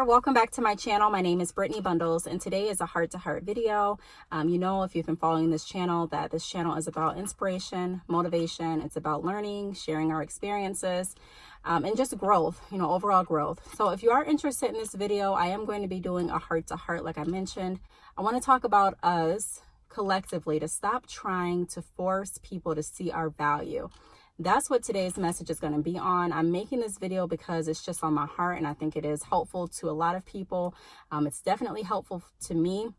welcome back to my channel. My name is Brittany Bundles, and today is a heart-to-heart video. If you've been following this channel, that this channel is about inspiration, motivation. It's about learning, sharing our experiences, and just growth, overall growth. So if you are interested in this video, I am going to be doing a heart-to-heart, like I mentioned. I want to talk about us collectively to stop trying to force people to see our value. That's what today's message is going to be on. I'm making this video because it's just on my heart, and I think it is helpful to a lot of people. It's definitely helpful to me.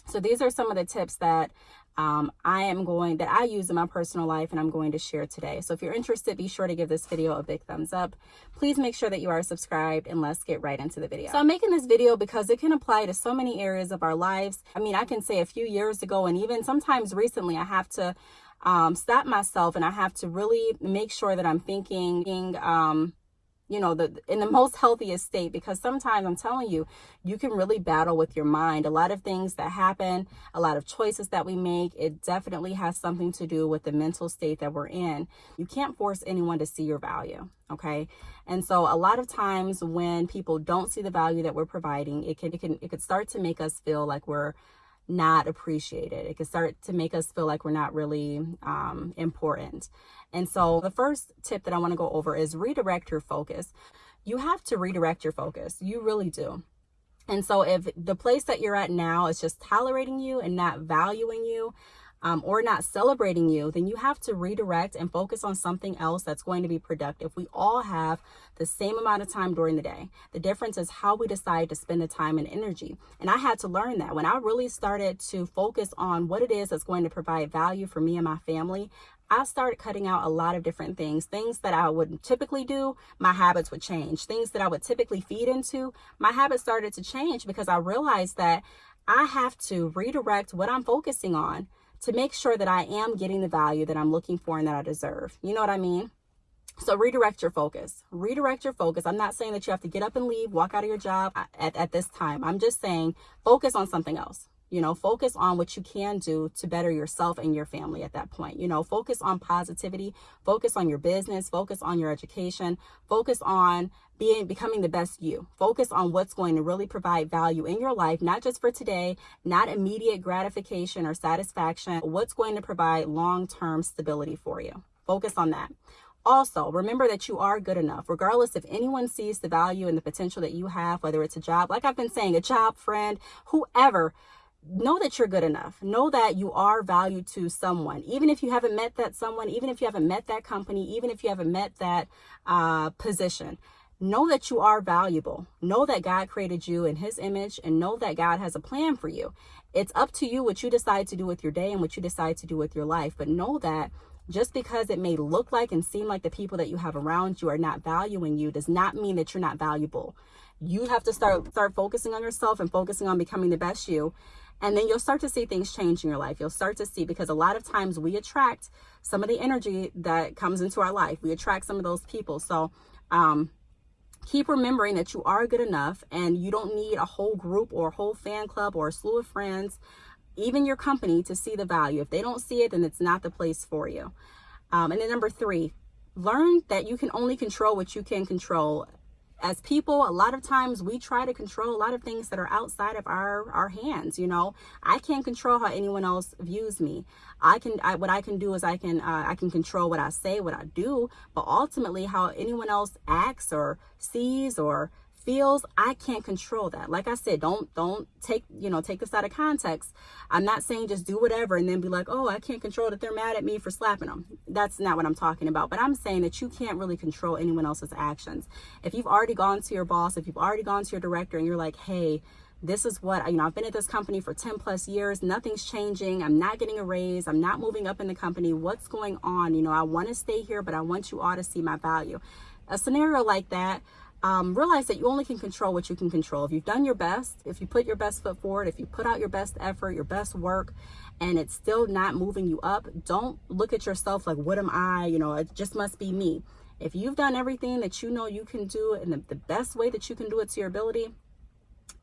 So these are some of the tips that I use in my personal life, and I'm going to share today. So if you're interested, be sure to give this video a big thumbs up. Please make sure that you are subscribed, and let's get right into the video. So I'm making this video because it can apply to so many areas of our lives. I can say a few years ago, and even sometimes recently, I have to stop myself, and I have to really make sure that I'm thinking, in the most healthiest state, because sometimes I'm telling you, you can really battle with your mind. A lot of things that happen, a lot of choices that we make, it definitely has something to do with the mental state that we're in. You can't force anyone to see your value. Okay. And so a lot of times when people don't see the value that we're providing, it could start to make us feel like we're not appreciated. It can start to make us feel like we're not really important. And so the first tip that I want to go over is redirect your focus. You have to redirect your focus. You really do. And so if the place that you're at now is just tolerating you and not valuing you, or not celebrating you, then you have to redirect and focus on something else that's going to be productive. We all have the same amount of time during the day. The difference is how we decide to spend the time and energy. And I had to learn that when I really started to focus on what it is that's going to provide value for me and my family. I started cutting out a lot of different things that I would typically do. My habits would change. Things that I would typically feed into, my habits started to change because I realized that I have to redirect what I'm focusing on to make sure that I am getting the value that I'm looking for and that I deserve. You know what I mean? So redirect your focus. Redirect your focus. I'm not saying that you have to get up and leave, walk out of your job at this time. I'm just saying focus on something else. Focus on what you can do to better yourself and your family at that point. Focus on positivity, focus on your business, focus on your education, focus on becoming the best you. Focus on what's going to really provide value in your life, not just for today, not immediate gratification or satisfaction, what's going to provide long-term stability for you. Focus on that. Also, remember that you are good enough, regardless if anyone sees the value and the potential that you have, whether it's a job, like I've been saying, a job, friend, whoever. Know that you're good enough. Know that you are valued to someone, even if you haven't met that someone, even if you haven't met that company, even if you haven't met that position. Know that you are valuable. Know that God created you in his image, and know that God has a plan for you. It's up to you what you decide to do with your day and what you decide to do with your life. But know that just because it may look like and seem like the people that you have around you are not valuing you does not mean that you're not valuable. You have to start focusing on yourself and focusing on becoming the best you. And then you'll start to see things change in your life. You'll start to see, because a lot of times we attract some of the energy that comes into our life. We attract some of those people. So keep remembering that you are good enough, and you don't need a whole group or a whole fan club or a slew of friends, even your company, to see the value. If they don't see it, then it's not the place for you. And then number 3, learn that you can only control what you can control. As people, a lot of times we try to control a lot of things that are outside of our hands. I can't control how anyone else views me. What I can do is I can control what I say, what I do, but ultimately how anyone else acts or sees or feels, I can't control that. Like I said, don't take this out of context. I'm not saying just do whatever and then be like, oh, I can't control that they're mad at me for slapping them. That's not what I'm talking about. But I'm saying that you can't really control anyone else's actions. If you've already gone to your boss, if you've already gone to your director and you're like, hey, this is what, I've been at this company for 10 plus years. Nothing's changing. I'm not getting a raise. I'm not moving up in the company. What's going on? I want to stay here, but I want you all to see my value. A scenario like that, realize that you only can control what you can control. If you've done your best, if you put your best foot forward, if you put out your best effort, your best work, and it's still not moving you up, don't look at yourself like, what am I? It just must be me. If you've done everything that you can do in the best way that you can do it to your ability,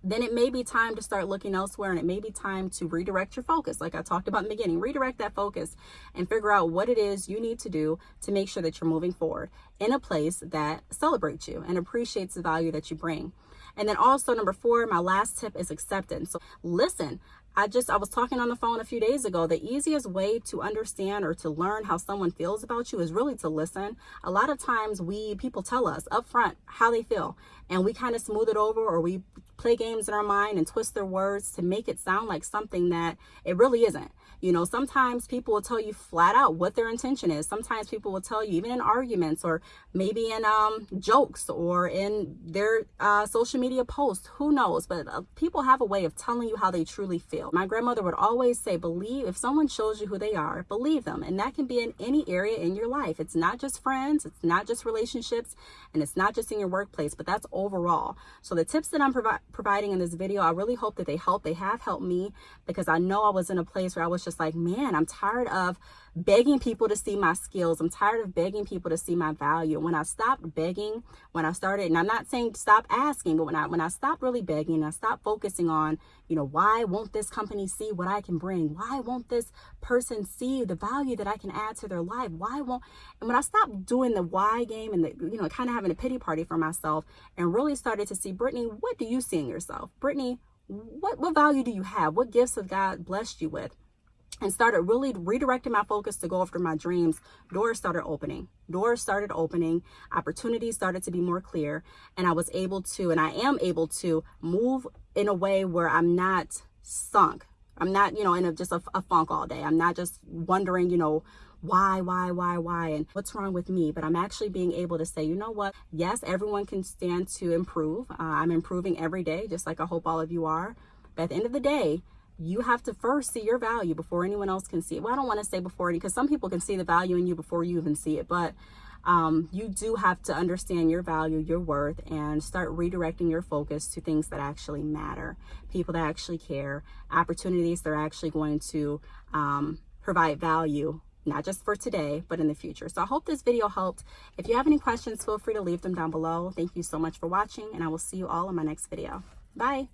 then it may be time to start looking elsewhere, and it may be time to redirect your focus. Like I talked about in the beginning, redirect that focus and figure out what it is you need to do to make sure that you're moving forward in a place that celebrates you and appreciates the value that you bring. And then also number 4, my last tip is acceptance. So listen. I was talking on the phone a few days ago. The easiest way to understand or to learn how someone feels about you is really to listen. A lot of times people tell us up front how they feel, and we kind of smooth it over, or we play games in our mind and twist their words to make it sound like something that it really isn't. You know, sometimes people will tell you flat out what their intention is. Sometimes people will tell you, even in arguments or maybe in jokes or in their social media posts, who knows? But people have a way of telling you how they truly feel. My grandmother would always say, if someone shows you who they are, believe them. And that can be in any area in your life. It's not just friends, it's not just relationships, and it's not just in your workplace, but that's overall. So the tips that I'm providing in this video, I really hope that they help. They have helped me, because I know I was in a place where I was just like, man, I'm tired of begging people to see my skills. I'm tired of begging people to see my value. When I stopped begging, when I started, and I'm not saying stop asking, but when I stopped really begging, and I stopped focusing on, why won't this company see what I can bring? Why won't this person see the value that I can add to their life? And when I stopped doing the why game and the, kind of having a pity party for myself, and really started to see, Brittany, what do you see in yourself? Brittany, what value do you have? What gifts have God blessed you with? And started really redirecting my focus to go after my dreams. Doors started opening. Opportunities started to be more clear. And I was able to, and I am able to, move in a way where I'm not sunk. I'm not, in just a funk all day. I'm not just wondering, why, and what's wrong with me? But I'm actually being able to say, you know what? Yes, everyone can stand to improve. I'm improving every day, just like I hope all of you are. But at the end of the day, you have to first see your value before anyone else can see it. Well, I don't want to say before, because some people can see the value in you before you even see it. But you do have to understand your value, your worth, and start redirecting your focus to things that actually matter, people that actually care, opportunities that are actually going to provide value, not just for today, but in the future. So I hope this video helped. If you have any questions, feel free to leave them down below. Thank you so much for watching, and I will see you all in my next video. Bye.